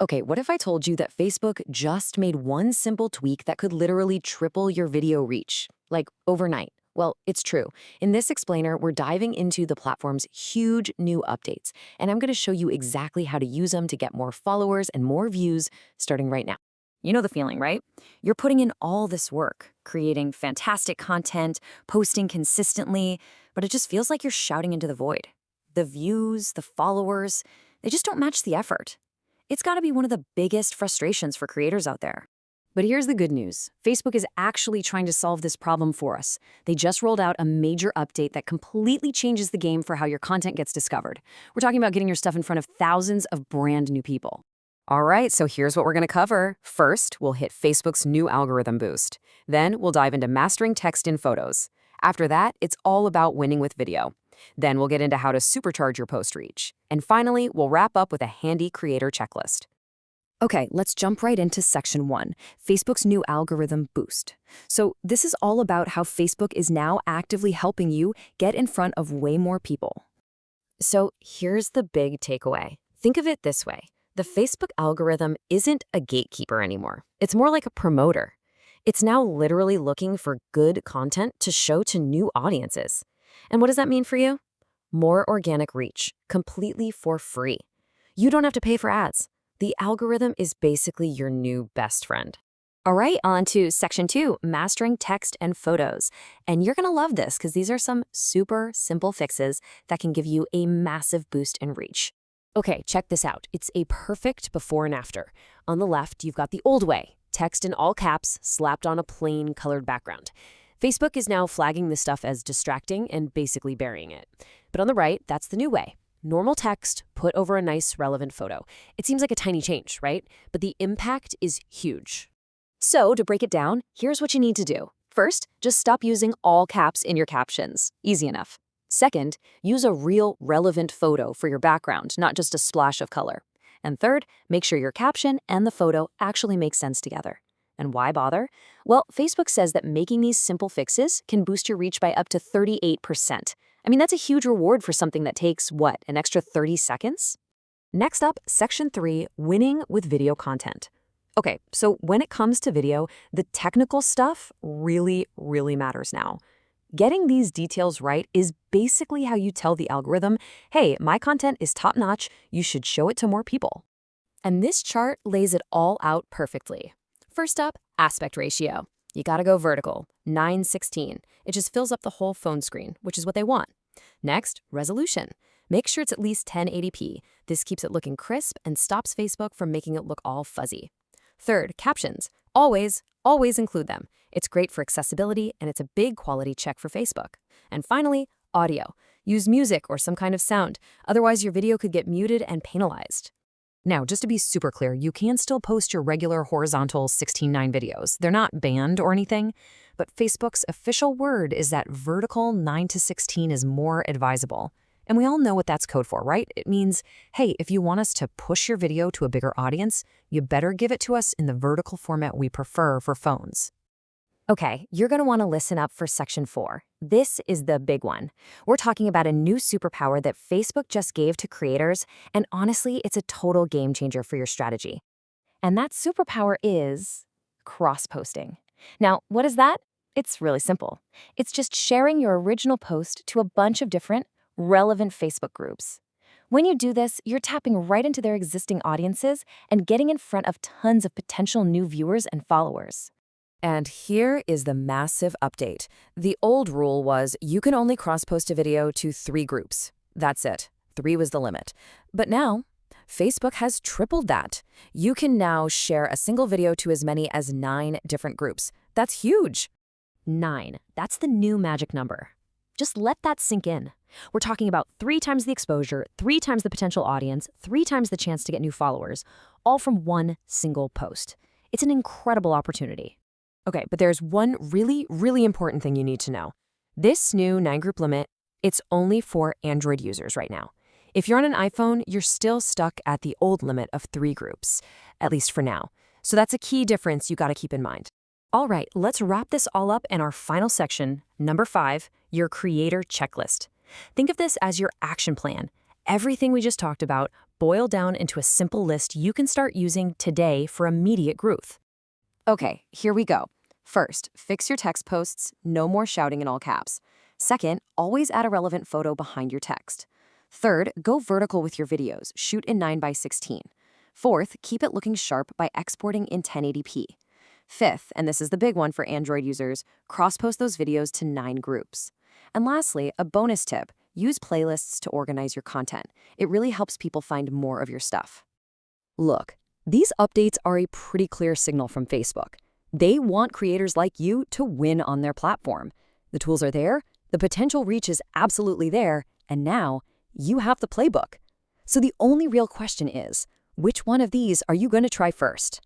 Okay, what if I told you that Facebook just made one simple tweak that could literally triple your video reach, like overnight? Well, it's true. In this explainer, we're diving into the platform's huge new updates, and I'm going to show you exactly how to use them to get more followers and more views starting right now. You know the feeling, right? You're putting in all this work, creating fantastic content, posting consistently, but it just feels like you're shouting into the void. The views, the followers, they just don't match the effort. It's got to be one of the biggest frustrations for creators out there. But here's the good news. Facebook is actually trying to solve this problem for us. They just rolled out a major update that completely changes the game for how your content gets discovered. We're talking about getting your stuff in front of thousands of brand new people. All right, so here's what we're going to cover. First, we'll hit Facebook's new algorithm boost. Then we'll dive into mastering text in photos. After that, it's all about winning with video. Then we'll get into how to supercharge your post reach. And finally, we'll wrap up with a handy creator checklist. Okay, let's jump right into section 1, Facebook's new algorithm boost. So this is all about how Facebook is now actively helping you get in front of way more people. So here's the big takeaway. Think of it this way. The Facebook algorithm isn't a gatekeeper anymore. It's more like a promoter. It's now literally looking for good content to show to new audiences. And what does that mean for you? More organic reach, completely for free. You don't have to pay for ads. The algorithm is basically your new best friend. All right, on to section 2, mastering text and photos. And you're going to love this because these are some super simple fixes that can give you a massive boost in reach. Okay, check this out. It's a perfect before and after. On the left, you've got the old way, text in all caps slapped on a plain colored background. Facebook is now flagging this stuff as distracting and basically burying it. But on the right, that's the new way. Normal text put over a nice, relevant photo. It seems like a tiny change, right? But the impact is huge. So to break it down, here's what you need to do. First, just stop using all caps in your captions. Easy enough. Second, use a real, relevant photo for your background, not just a splash of color. And third, make sure your caption and the photo actually make sense together. And why bother? Well, Facebook says that making these simple fixes can boost your reach by up to 38%. I mean, that's a huge reward for something that takes, what, an extra 30 seconds? Next up, section 3, winning with video content. Okay, so when it comes to video, the technical stuff really, really matters now. Getting these details right is basically how you tell the algorithm, hey, my content is top-notch, you should show it to more people. And this chart lays it all out perfectly. First up, aspect ratio. You gotta go vertical, 9:16. It just fills up the whole phone screen, which is what they want. Next, resolution. Make sure it's at least 1080p. This keeps it looking crisp and stops Facebook from making it look all fuzzy. Third, captions. Always include them. It's great for accessibility, and it's a big quality check for Facebook. And finally, audio. Use music or some kind of sound. Otherwise, your video could get muted and penalized. Now, just to be super clear, you can still post your regular horizontal 16:9 videos. They're not banned or anything, but Facebook's official word is that vertical 9:16 is more advisable. And we all know what that's code for, right? It means, hey, if you want us to push your video to a bigger audience, you better give it to us in the vertical format we prefer for phones. Okay, you're going to want to listen up for section 4. This is the big one. We're talking about a new superpower that Facebook just gave to creators, and honestly, it's a total game changer for your strategy. And that superpower is cross-posting. Now, what is that? It's really simple. It's just sharing your original post to a bunch of different, relevant Facebook groups. When you do this, you're tapping right into their existing audiences and getting in front of tons of potential new viewers and followers. And here is the massive update. The old rule was you can only cross-post a video to 3 groups. That's it. 3 was the limit. But now, Facebook has tripled that. You can now share a single video to as many as 9 different groups. That's huge. 9. That's the new magic number. Just let that sink in. We're talking about 3 times the exposure, 3 times the potential audience, 3 times the chance to get new followers, all from one single post. It's an incredible opportunity. Okay, but there's one really, really important thing you need to know. This new 9-group limit, it's only for Android users right now. If you're on an iPhone, you're still stuck at the old limit of 3 groups, at least for now. So that's a key difference you gotta keep in mind. All right, let's wrap this all up in our final section, number 5, your creator checklist. Think of this as your action plan. Everything we just talked about boiled down into a simple list you can start using today for immediate growth. Okay, here we go. First, fix your text posts, no more shouting in all caps. Second, always add a relevant photo behind your text. Third, go vertical with your videos, shoot in 9:16. Fourth, keep it looking sharp by exporting in 1080p. Fifth, and this is the big one for Android users, cross-post those videos to 9 groups. And lastly, a bonus tip, use playlists to organize your content. It really helps people find more of your stuff. Look, these updates are a pretty clear signal from Facebook. They want creators like you to win on their platform. The tools are there, the potential reach is absolutely there, and now you have the playbook. So the only real question is, which one of these are you going to try first?